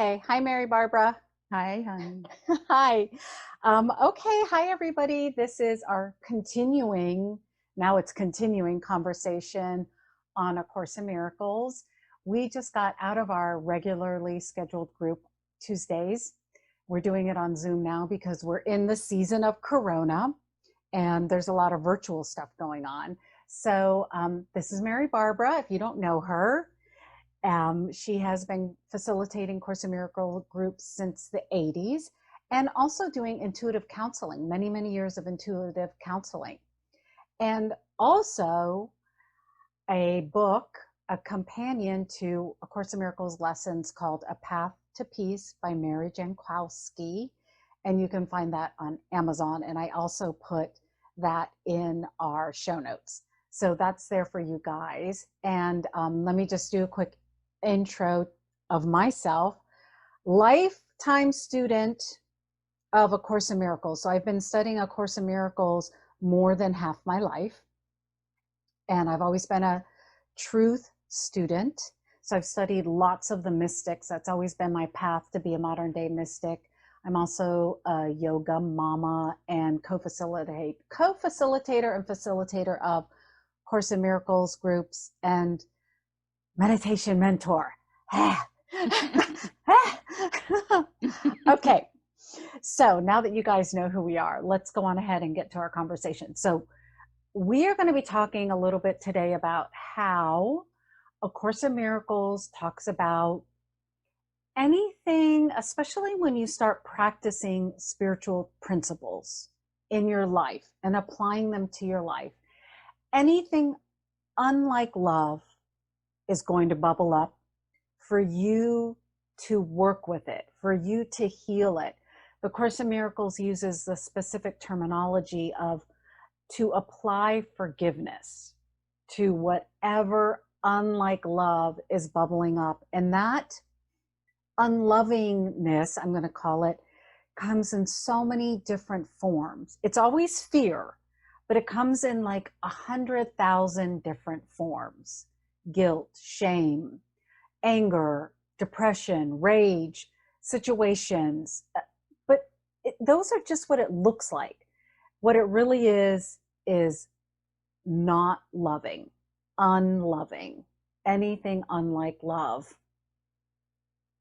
Okay. Hi, Mary Barbara. Hi, honey. Hi. Okay. Hi, everybody. This is our now it's continuing conversation on A Course in Miracles. We just got out of our regularly scheduled group Tuesdays. We're doing it on Zoom now because we're in the season of Corona and there's a lot of virtual stuff going on. So this is Mary Barbara. If you don't know her, she has been facilitating Course in Miracles groups since the 80s and also doing intuitive counseling, many, many years of intuitive counseling. And also a book, a companion to A Course in Miracles lessons called A Path to Peace by Mary Jankowski. And you can find that on Amazon. And I also put that in our show notes. So that's there for you guys. And let me just do a quick intro of myself. Lifetime student of A Course in Miracles. So I've been studying A Course in Miracles more than half my life. And I've always been a truth student. So I've studied lots of the mystics. That's always been my path to be a modern day mystic. I'm also a yoga mama and co-facilitator and facilitator of Course in Miracles groups and meditation mentor. Okay, so now that you guys know who we are, let's go on ahead and get to our conversation. So we are going to be talking a little bit today about how A Course in Miracles talks about anything, especially when you start practicing spiritual principles in your life and applying them to your life. Anything unlike love is going to bubble up for you to work with it, for you to heal it. The Course in Miracles uses the specific terminology of to apply forgiveness to whatever unlike love is bubbling up. And that unlovingness, I'm going to call it, comes in so many different forms. It's always fear, but it comes in like 100,000 different forms. Guilt, shame, anger, depression, rage, situations. But those are just what it looks like. What it really is not loving, unloving, anything unlike love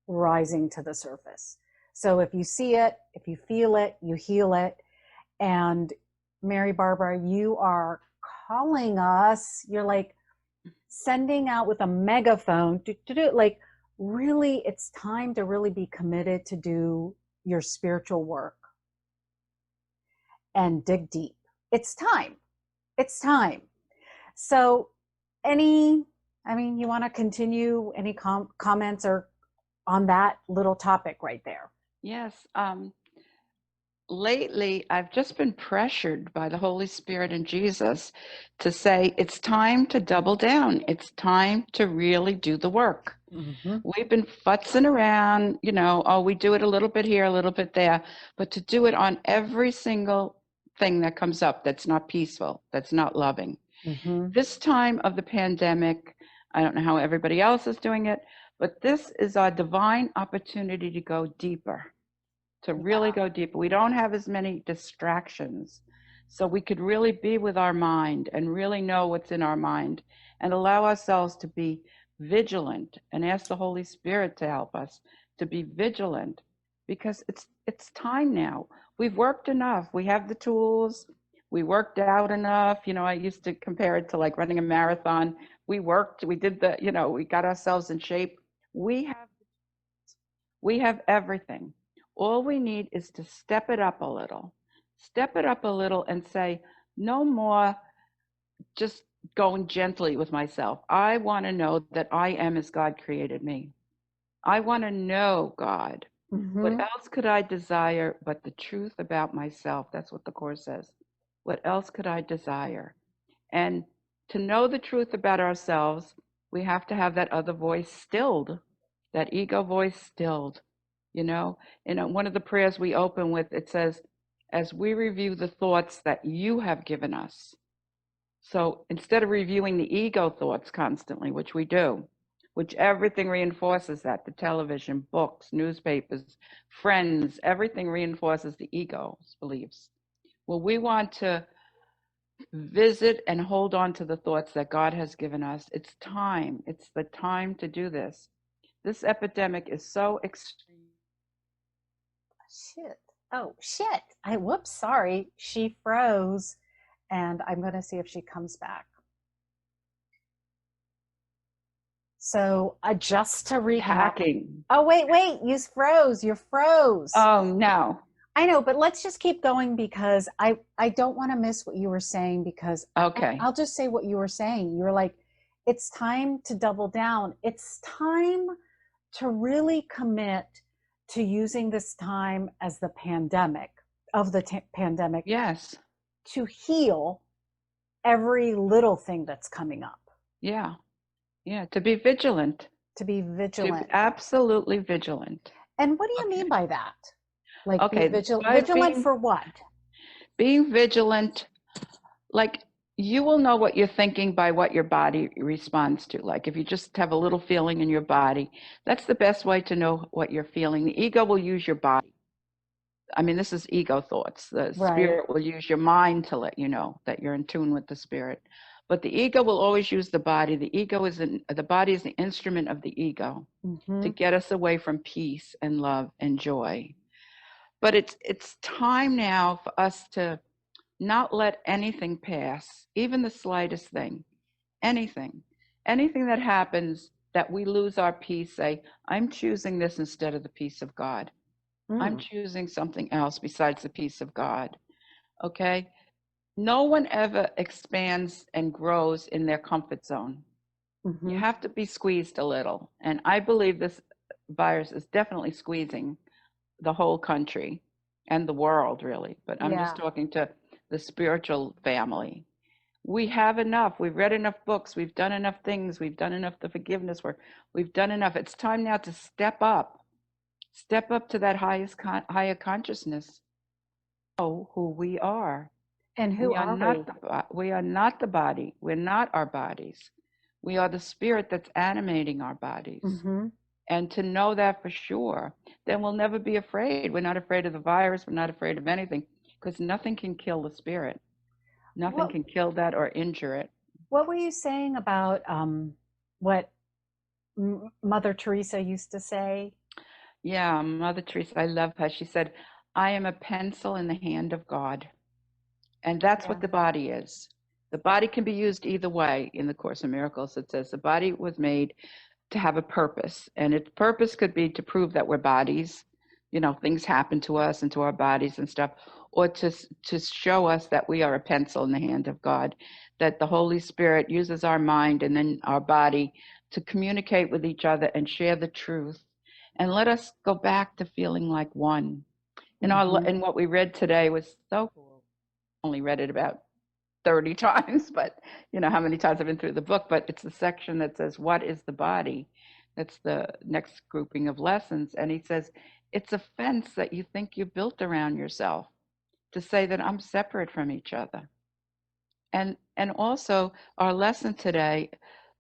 rising to the surface. So if you see it, if you feel it, you heal it. And Mary Barbara, you are calling us, you're like sending out with a megaphone, like really, it's time to really be committed to do your spiritual work and dig deep. It's time. It's time. So you want to continue any comments or on that little topic right there? Yes. Lately, I've just been pressured by the Holy Spirit and Jesus to say it's time to double down. It's time to really do the work. Mm-hmm. We've been futzing around, we do it a little bit here, a little bit there, but to do it on every single thing that comes up that's not peaceful, that's not loving. Mm-hmm. This time of the pandemic, I don't know how everybody else is doing it, but this is our divine opportunity to go deeper, to really go deeper. We don't have as many distractions, so we could really be with our mind and really know what's in our mind and allow ourselves to be vigilant and ask the Holy Spirit to help us to be vigilant, because it's time now. We've worked enough. We have the tools. We worked out enough. I used to compare it to like running a marathon. We worked, we did we got ourselves in shape. We have everything. All we need is to step it up a little. Step it up a little and say, no more just going gently with myself. I want to know that I am as God created me. I want to know God. Mm-hmm. What else could I desire but the truth about myself? That's what the Course says. What else could I desire? And to know the truth about ourselves, we have to have that other voice stilled, that ego voice stilled. In one of the prayers we open with, it says, as we review the thoughts that you have given us. So instead of reviewing the ego thoughts constantly, which we do, which everything reinforces that. The television, books, newspapers, friends, everything reinforces the ego's beliefs. Well, we want to visit and hold on to the thoughts that God has given us. It's time. It's the time to do this. This epidemic is so extreme. Shit. Oh, shit. Whoops, sorry. She froze, and I'm going to see if she comes back. So just to recap. Hacking. Oh, wait. You froze. You froze. Oh, no. I know, but let's just keep going because I don't want to miss what you were saying because Okay. I'll just say what you were saying. You were like, it's time to double down. It's time to really commit to using this time as the pandemic pandemic. Yes. To heal every little thing that's coming up. Yeah. Yeah. To be vigilant. To be vigilant. To be absolutely vigilant. And what do you mean by that? Like, okay, be vigilant for what? Being vigilant, like, you will know what you're thinking by what your body responds to. Like, if you just have a little feeling in your body, that's the best way to know what you're feeling. The ego will use your body. I mean, this is ego thoughts. The spirit will use your mind to let you know that you're in tune with the spirit. But the ego will always use the body. The body is the instrument of the ego to get us away from peace and love and joy. But it's time now for us to not let anything pass, even the slightest thing, anything that happens that we lose our peace. Say, I'm choosing this instead of the peace of God. I'm choosing something else besides the peace of God. Okay? No one ever expands and grows in their comfort zone. You have to be squeezed a little. And I believe this virus is definitely squeezing the whole country and the world, really. But I'm just talking to the spiritual family. We have enough. We've read enough books. We've done enough things. We've done enough the forgiveness work. We've done enough. It's time now to step up to that higher consciousness. Know who we are. And who are we? We are not the body. We're not our bodies. We are the spirit that's animating our bodies. And to know that for sure, then we'll never be afraid. We're not afraid of the virus. We're not afraid of anything because nothing can kill the spirit. Nothing can kill that or injure it. What were you saying about what Mother Teresa used to say? Yeah, Mother Teresa, I love her. She said, I am a pencil in the hand of God. And that's what the body is. The body can be used either way. In the Course in Miracles, it says the body was made to have a purpose. And its purpose could be to prove that we're bodies. You know, things happen to us and to our bodies and stuff. Or to show us that we are a pencil in the hand of God. That the Holy Spirit uses our mind and then our body to communicate with each other and share the truth. And let us go back to feeling like one. And what we read today was so cool. I only read it about 30 times, but you know how many times I've been through the book, but it's the section that says, what is the body? That's the next grouping of lessons. And he says, it's a fence that you think you built around yourself to say that I'm separate from each other. And also our lesson today,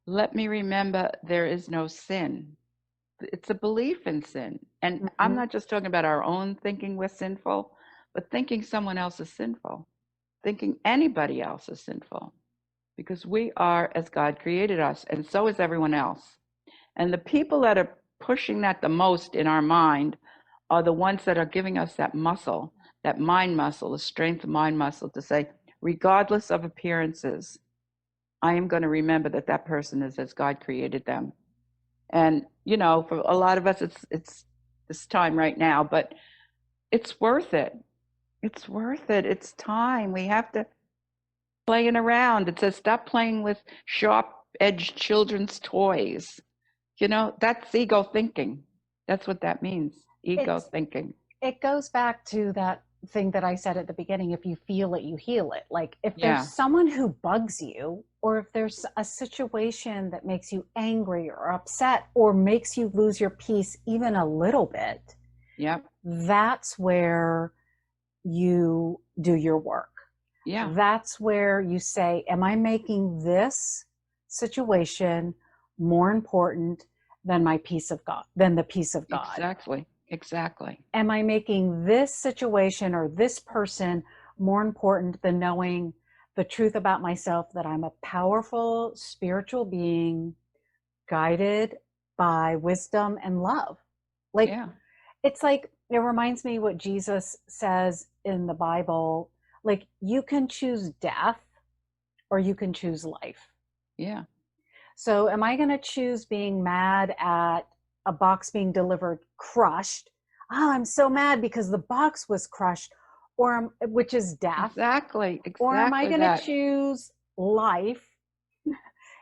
let me remember there is no sin. It's a belief in sin. And I'm not just talking about our own thinking we're sinful, but thinking someone else is sinful, thinking anybody else is sinful, because we are as God created us, and so is everyone else. And the people that are pushing that the most in our mind are the ones that are giving us that muscle, that mind muscle, the strength of mind muscle to say, regardless of appearances, I am going to remember that that person is as God created them. And, you know, for a lot of us, it's this time right now, but it's worth it. It's worth it. It's time. We have to playing around. It says, stop playing with sharp-edged children's toys. You know, that's ego thinking. That's what that means, ego thinking. It goes back to that thing that I said at the beginning, if you feel it, you heal it. Like if there's someone who bugs you, or if there's a situation that makes you angry or upset or makes you lose your peace even a little bit, that's where you do your work. That's where you say, am I making this situation more important than my peace of God, than the peace of God? Exactly. Exactly. Am I making this situation or this person more important than knowing the truth about myself, that I'm a powerful spiritual being guided by wisdom and love? Like, Yeah. it's like, it reminds me what Jesus says in the Bible, like, you can choose death or you can choose life. Yeah. So am I going to choose being mad at a box being delivered crushed? Oh, I'm so mad because the box was crushed, which is death. Exactly. Or am I Exactly going to that. choose life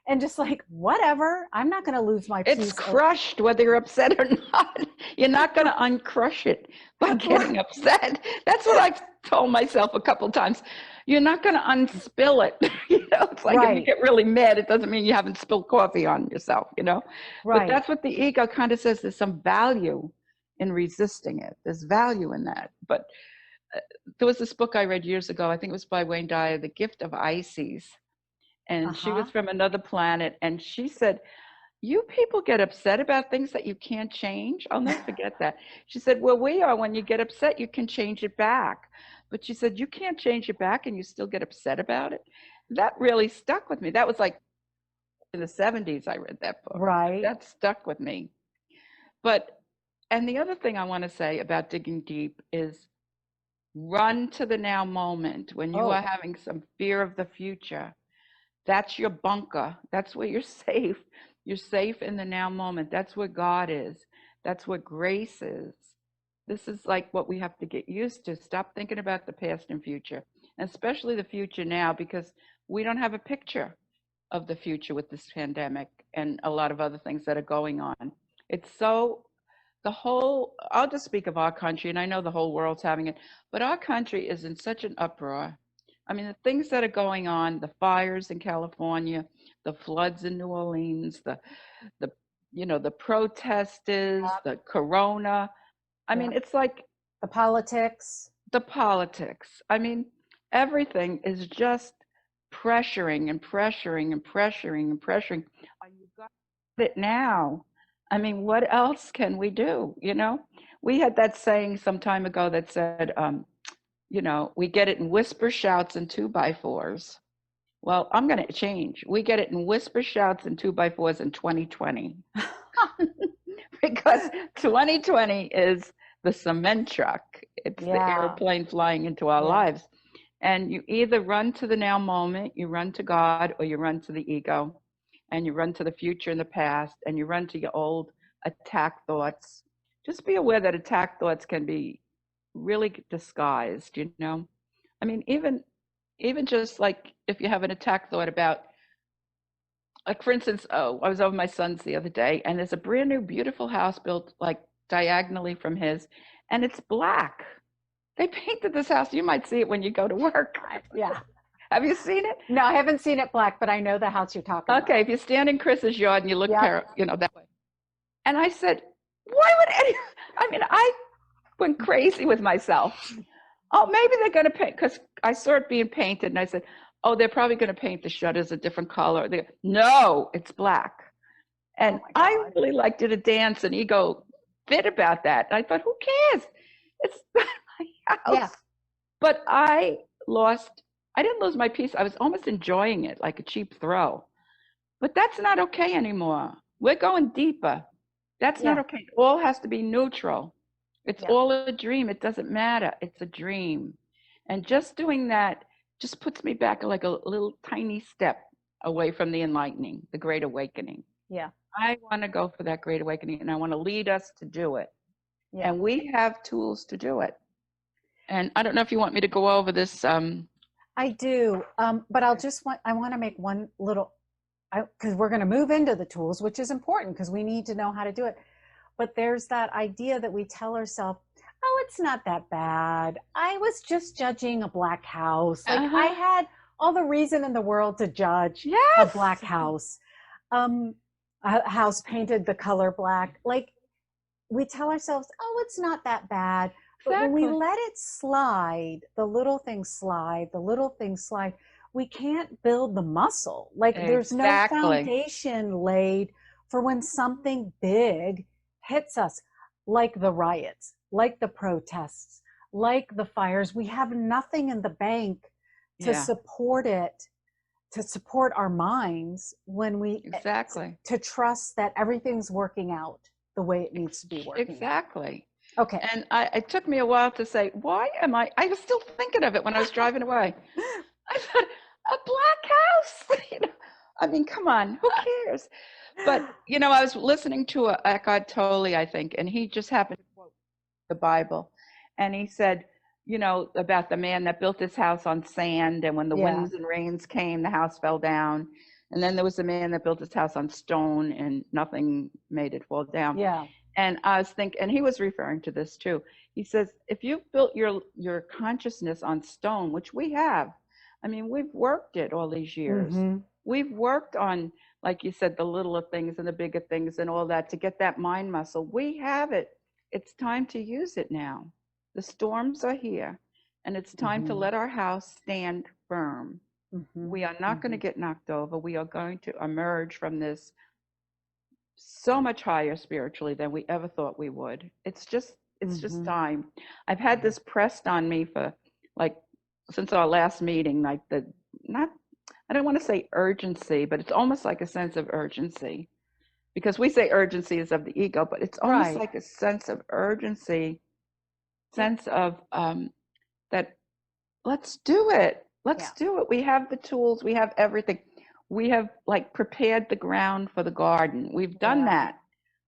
and just like, whatever, I'm not going to lose my It's peace. crushed whether you're upset or not. You're not going to uncrush it by getting upset. That's what I've told myself a couple times. You're not going to unspill it. It's like if you Right, get really mad, it doesn't mean you haven't spilled coffee on yourself. But right. that's what the ego kind of says. There's some value in resisting it. There's value in that. But there was this book I read years ago. I think it was by Wayne Dyer, The Gift of Isis. And she Uh-huh. was from another planet. And she said, you people get upset about things that you can't change. I'll never forget that. She said, well, we are. When you get upset, you can change it back. But she said, you can't change it back and you still get upset about it. That really stuck with me. That was like in the 70s, I read that book. But Right. that stuck with me. But, and the other thing I want to say about digging deep is run to the now moment when you are Oh, having some fear of the future. That's your bunker. That's where you're safe. You're safe in the now moment. That's where God is. That's what grace is. This is like what we have to get used to. Stop thinking about the past and future, and especially the future now, because we don't have a picture of the future with this pandemic and a lot of other things that are going on. It's so, I'll just speak of our country, and I know the whole world's having it, but our country is in such an uproar. I mean, the things that are going on, the fires in California, the floods in New Orleans, the the protesters, the corona. I yeah. mean, it's like The politics. the politics. I mean, everything is just pressuring and pressuring and pressuring and pressuring. You got it now. I mean, what else can we do? We had that saying some time ago that said, we get it in whisper shouts and two by fours. Well, I'm going to change. We get it in whisper shouts and two by fours in 2020 because 2020 is the cement truck. It's the Yeah, airplane flying into our yeah, lives. And you either run to the now moment, you run to God, or you run to the ego, and you run to the future and the past, and you run to your old attack thoughts. Just be aware that attack thoughts can be really disguised. I mean, even just like if you have an attack thought about, like for instance, oh, I was over my son's the other day, and there's a brand new beautiful house built like diagonally from his, and it's black. They painted this house. You might see it when you go to work. yeah. Have you seen it? No, I haven't seen it black, but I know the house you're talking about. Okay, if you stand in Chris's yard and you look, Yep. that way. And I said, why would any? I mean, I went crazy with myself. Oh, maybe they're going to paint, because I saw it being painted, and I said, oh, they're probably going to paint the shutters a different color. No, it's black. Oh And my I God. really like did a dance and ego fit about that. And I thought, who cares? It's not my Yeah. house. But I didn't lose my peace. I was almost enjoying it like a cheap throw. But that's not okay anymore. We're going deeper. That's not Yeah. okay. It all has to be neutral. It's Yeah. all a dream. It doesn't matter. It's a dream. And just doing that just puts me back like a little tiny step away from the enlightening, the great awakening. Yeah. I want to go for that great awakening, and I want to lead us to do it. Yeah. And we have tools to do it. And I don't know if you want me to go over this. I do. But I want to make one little, because we're going to move into the tools, which is important because we need to know how to do it. But there's that idea that we tell ourselves, oh, it's not that bad. I was just judging a black house. Like I Uh-huh. had all the reason in the world to judge a black Yes, house. A house painted the color black. Like we tell ourselves, oh, it's not that bad. But when we exactly. let it slide, the little things slide, we can't build the muscle. Like there's no Exactly. foundation laid for when something big hits us, like the riots, like the protests, like the fires. We have nothing in the bank to Yeah, support it, to support our minds when we, exactly. to trust that everything's working out the way it needs to be working out. Exactly. Okay. And it took me a while to say, why am I was still thinking of it when I was driving away. I thought, a black house. You know, I mean, come on, who cares? But, you know, I was listening to Eckhart Tolle, I think, and he just happened to quote the Bible. And he said, you know, about the man that built his house on sand, and when the Yeah. winds and rains came, the house fell down. And then there was a man that built his house on stone, and nothing made it fall down. Yeah. And I was thinking, and he was referring to this too. He says, if you've built your consciousness on stone, which we have, I mean, we've worked it all these years. Mm-hmm. We've worked on, like you said, the littler things and the bigger things and all that to get that mind muscle. We have it. It's time to use it now. The storms are here, and it's time to Mm-hmm. let our house stand firm. Mm-hmm. We are not going to get knocked over. We are going to emerge from this so much higher spiritually than we ever thought we would. It's just time. I've had this pressed on me for, like, since our last meeting, like, the not, I don't want to say urgency, but it's almost like a sense of urgency, because we say urgency is of the ego, but it's almost Right. like a sense of urgency, Yeah. sense of that let's do it. Let's Yeah. do it. We have the tools, we have everything. We have, like, prepared the ground for the garden. We've done Yeah. that.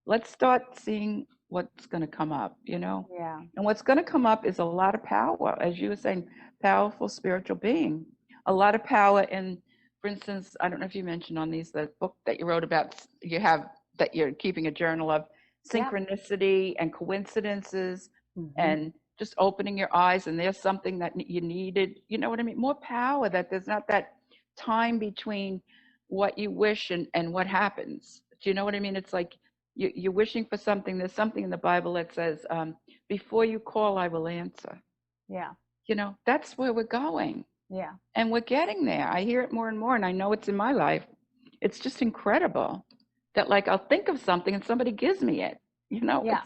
Let's start seeing what's going to come up, you know? Yeah. And what's going to come up is a lot of power, as you were saying, powerful spiritual being. A lot of power in, for instance, I don't know if you mentioned on these, the book that you wrote about, you have, that you're keeping a journal of Yeah. synchronicity and coincidences, Mm-hmm. and just opening your eyes and there's something that you needed, you know what I mean? More power, that there's not that time between what you wish and what happens. Do you know what I mean? It's like you're wishing for something. There's something in the Bible that says, before you call, I will answer. Yeah. You know, that's where we're going. Yeah. And we're getting there. I hear it more and more, and I know it's in my life. It's just incredible that, like, I'll think of something and somebody gives me it. You know, Yeah.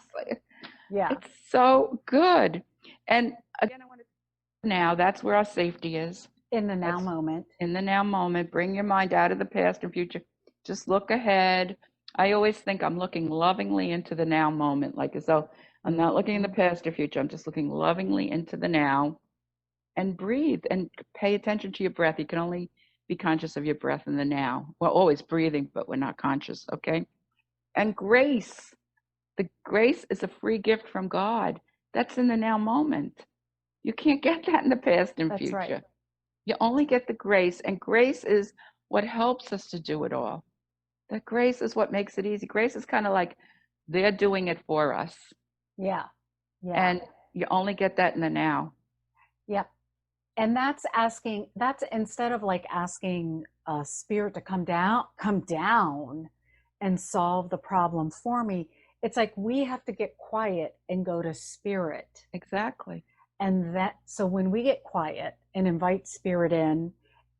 Yeah. it's so good. And again, I want to, now that's where our safety is. In the now That's moment. in the now moment. Bring your mind out of the past and future. Just look ahead. I always think I'm looking lovingly into the now moment, like as though I'm not looking in the past or future. I'm just looking lovingly into the now, and breathe and pay attention to your breath. You can only be conscious of your breath in the now. We're always breathing, but we're not conscious, okay? And grace. The grace is a free gift from God. That's in the now moment. You can't get that in the past and That's right. future. You only get the grace, and grace is what helps us to do it all. That grace is what makes it easy. Grace is kind of like they're doing it for us. Yeah. Yeah. And you only get that in the now. Yep. And that's asking, that's instead of like asking a spirit to come down and solve the problem for me. It's like we have to get quiet and go to spirit. Exactly. And that, so when we get quiet and invite spirit in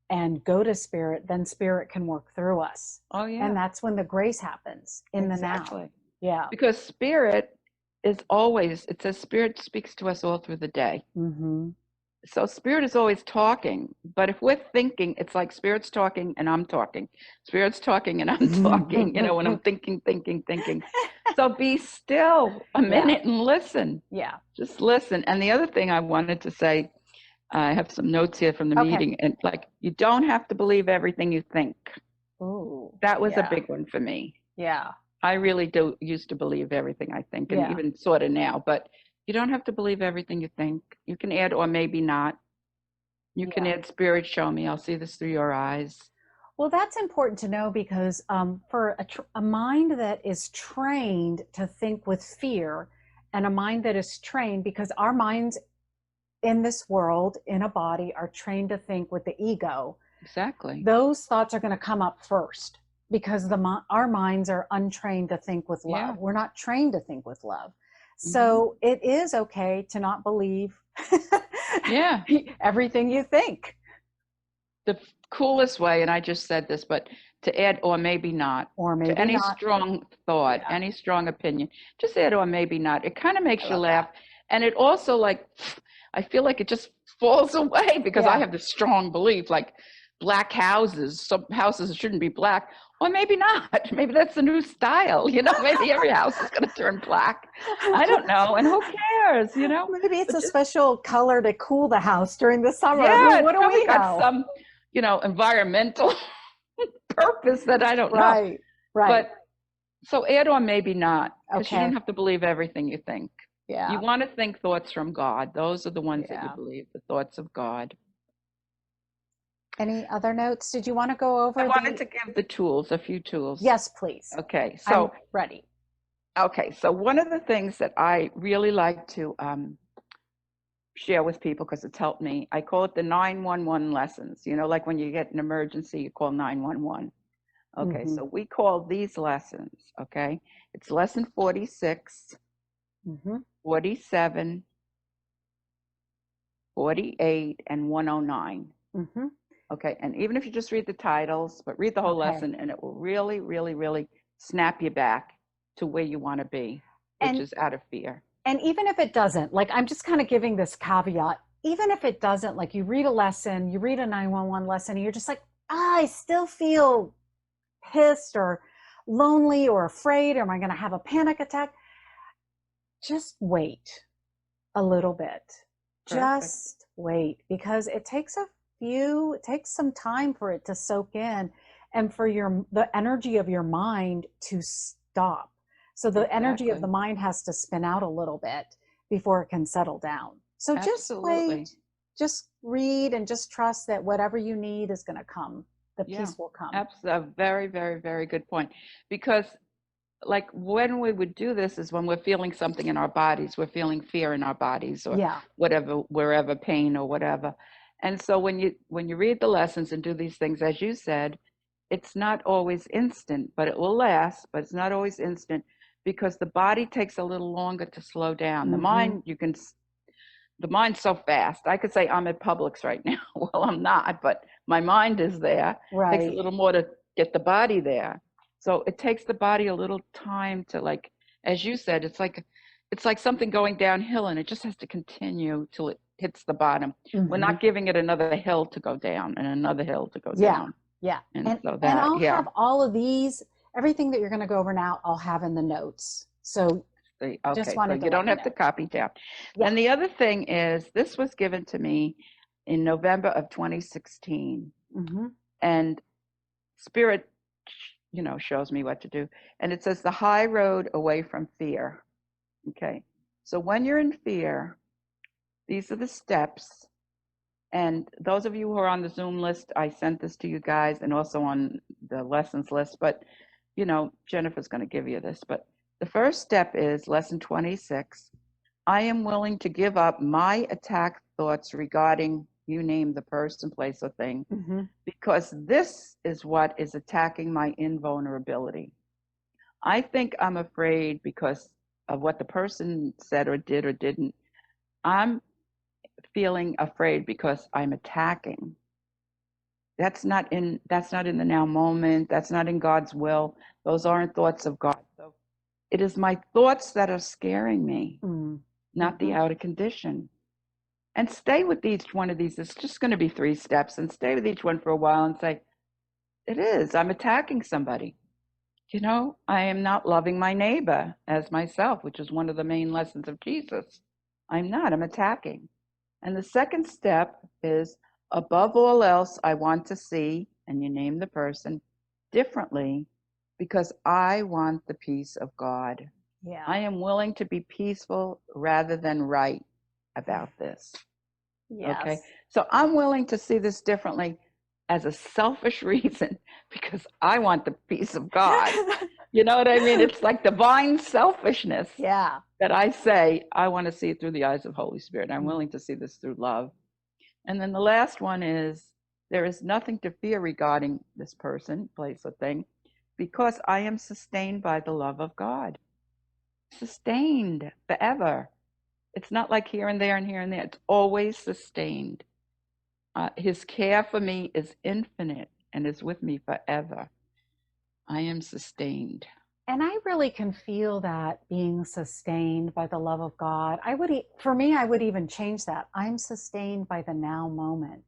and go to spirit, then spirit can work through us. Oh, yeah. And that's when the grace happens in the now. Exactly. Yeah. Because spirit is always, it says spirit speaks to us all through the day. Mm-hmm. So spirit is always talking, but if we're thinking, it's like spirit's talking and I'm talking. Spirit's talking and I'm talking, you know, when I'm thinking. So be still a minute and listen. Yeah. Just listen. And the other thing I wanted to say, I have some notes here from the meeting, and like, you don't have to believe everything you think. Ooh, That was yeah. a big one for me. Yeah. I really do used to believe everything I think, and even sort of now, but you don't have to believe everything you think. You can add, or maybe not. You can add, spirit, show me. I'll see this through your eyes. Well, that's important to know because for a mind that is trained to think with fear, and a mind that is trained, because our minds in this world, in a body, are trained to think with the ego. Exactly. Those thoughts are going to come up first because our minds are untrained to think with love. Yeah. We're not trained to think with love. So it is okay to not believe everything you think. The coolest way, and I just said this, but to add or maybe not or to maybe any not. strong thought, Yeah, any strong opinion. Just add or maybe not. It kind of I makes you love laugh. that. And it also, like, I feel like it just falls away because I Yeah. have this strong belief, like black houses, some houses shouldn't be black. Or maybe not. Maybe that's the new style. Maybe every house is going to turn black. I don't know. And who cares, Maybe it's But a just, special color to cool the house during the summer. yeah, it's What do probably we got know? some, environmental purpose that I don't know. Right, right. But so add or maybe not, because you don't Okay. have to believe everything you think. You Yeah, want to think thoughts from God. Those are the ones that you yeah. believe, the thoughts of God. Any other notes? Did you want to go I over wanted the? to give the tools, a few tools. Yes, please. Okay, I'm so ready. one of the things that I really like to share with people because it's helped me, I call it the 911 lessons. Like when you get an emergency, you call 911. Okay, Mm-hmm. so we call these lessons, okay? It's lesson 46, Mm-hmm. 47, 48, and 109. Mm-hmm. Okay, and even if you just read the titles, but read the whole Okay. lesson, and it will really, really, really snap you back to where you want to be, which And is out of fear. and even if it doesn't, like I'm just kind of giving this caveat, even if it doesn't, like you read a lesson, you read a 911 lesson, and you're just like, I still feel pissed or lonely or afraid, or am I going to have a panic attack? Just wait a little bit. Perfect. Just wait because it takes some time for it to soak in and for the energy of your mind to stop. So the energy of the Exactly. mind has to spin out a little bit before it can settle down. So just Absolutely. wait, just read and just trust that whatever you need is going to come. The Yeah. peace will come. That's a very, very, very good point. Because like when we would do this is when we're feeling something in our bodies, we're feeling fear in our bodies or Yeah. whatever, wherever, pain or whatever. And so when you read the lessons and do these things, as you said, it's not always instant, but it will last, but it's not always instant because the body takes a little longer to slow down. The Mm-hmm. mind, the mind's so fast. I could say I'm at Publix right now. Well, I'm not, but my mind is there. It takes a Right. little more to get the body there. So it takes the body a little time to, like, as you said, it's like something going downhill and it just has to continue till it hits the bottom. We're Mm-hmm. not giving it another hill to go down and another hill to go Yeah. down. Yeah. And And so and that, I'll yeah. have all of these, everything that you're going to go over now, I'll have in the notes. So just Okay, so wanted to you let don't you have to know. copy down. Yeah. Then the other thing is this was given to me in November of 2016. Mm-hmm. And Spirit, shows me what to do. And it says the high road away from fear. Okay. So when you're in fear, these are the steps. And those of you who are on the Zoom list, I sent this to you guys and also on the lessons list. But, Jennifer's going to give you this. But the first step is lesson 26. I am willing to give up my attack thoughts regarding you name the person, place, or thing, Mm-hmm. because this is what is attacking my invulnerability. I think I'm afraid because of what the person said or did or didn't. I'm feeling afraid because I'm attacking. That's not in the now moment. That's not in God's will. Those aren't thoughts of God. So it is my thoughts that are scaring me, not the Mm-hmm. outer condition. And stay with each one of these. It's just going to be 3 steps, and stay with each one for a while and say, it is. I'm attacking somebody. I am not loving my neighbor as myself, which is one of the main lessons of Jesus. I'm not. I'm attacking. And the second step is, above all else, I want to see, and you name the person, differently because I want the peace of God. Yeah. I am willing to be peaceful rather than right about this. Okay. Yes. So I'm willing to see this differently as a selfish reason because I want the peace of God. You know what I mean? It's like divine selfishness Yeah. that I say, I want to see it through the eyes of Holy Spirit. I'm Mm. willing to see this through love. And then the last one is, there is nothing to fear regarding this person, place, or thing because I am sustained by the love of God. Sustained forever. It's not like here and there and here and there. It's always sustained. His care for me is infinite and is with me forever. I am sustained. And I really can feel that, being sustained by the love of God. For me, I would even change that. I'm sustained by the now moment.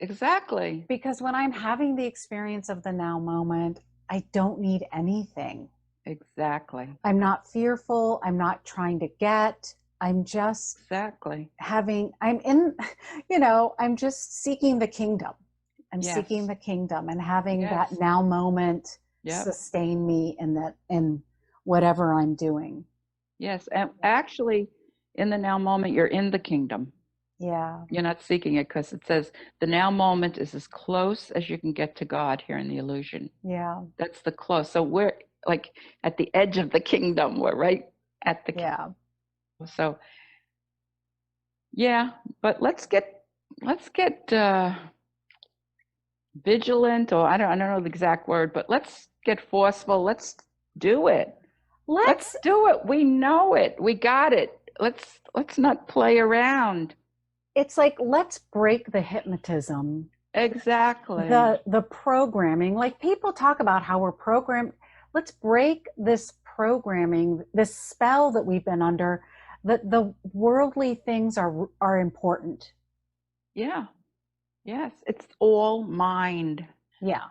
Exactly. Because when I'm having the experience of the now moment, I don't need anything. Exactly. I'm not fearful. I'm not trying to get. I'm just Exactly. I'm just seeking the kingdom. I'm Yes. seeking the kingdom and having Yes. that now moment Yep. sustain me in whatever I'm doing. Yes. And actually, in the now moment, you're in the kingdom. Yeah. You're not seeking it, because it says the now moment is as close as you can get to God here in the illusion. Yeah. That's the close. So we're like at the edge of the kingdom. We're right at the Yeah. So yeah, but let's get vigilant, or I don't know the exact word, but let's get forceful. Let's do it. Let's Let's do it. We know it. We got it. Let's not play around. It's like, let's break the hypnotism. Exactly. The programming. Like, people talk about how we're programmed. Let's break this programming, this spell that we've been under, that the worldly things are important. Yeah. Yes. It's all mind. Yeah.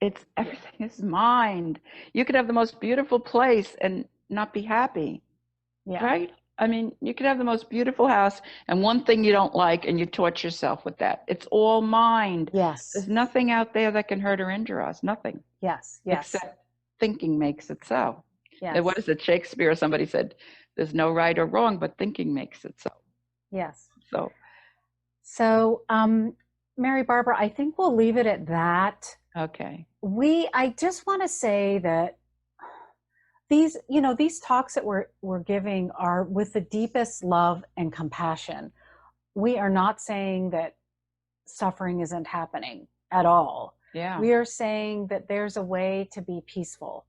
It's everything is mind. You could have the most beautiful place and not be happy. Yeah. Right? I mean, you could have the most beautiful house and one thing you don't like and you torture yourself with that. It's all mind. Yes. There's nothing out there that can hurt or injure us. Nothing. Yes. Yes. Except thinking makes it so. Yes. And what is it? Shakespeare, somebody said, there's no right or wrong, but thinking makes it so. Yes. So, Mary Barbara, I think we'll leave it at that. okay. I just want to say that these talks that we're giving are with the deepest love and compassion. We are not saying that suffering isn't happening at all. Yeah. We are saying that there's a way to be peaceful.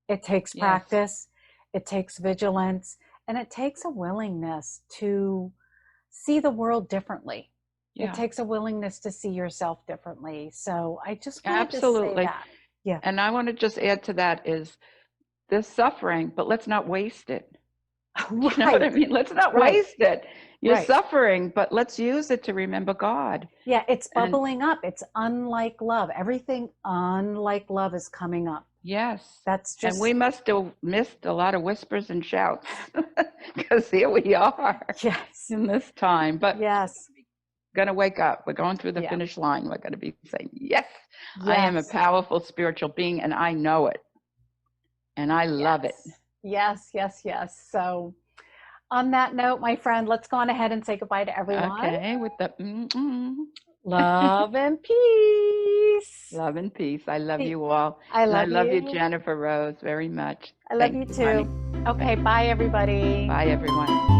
It takes Yes. practice, it takes vigilance, and it takes a willingness to see the world differently. Yeah. It takes a willingness to see yourself differently. So I just wanted Absolutely. to say that. Yeah. And I want to just add to that is there's suffering, but let's not waste it. You know what I mean? Let's not waste it. You're suffering, but let's use it to remember God. Yeah, it's bubbling up. It's unlike love. Everything unlike love is coming up. Yes. That's just. And we must have missed a lot of whispers and shouts because here we are. Yes. In this time. But yes. We're going to wake up. We're going through the finish line. We're going to be saying, yes, I am a powerful spiritual being and I know it. And I love it. Yes, yes, yes. So on that note, my friend, let's go on ahead and say goodbye to everyone. Okay, with the love and peace. Love and peace. I love you all. I love you, Jennifer Rose, very much. I love you too. Honey. Okay, bye everybody. Bye everyone.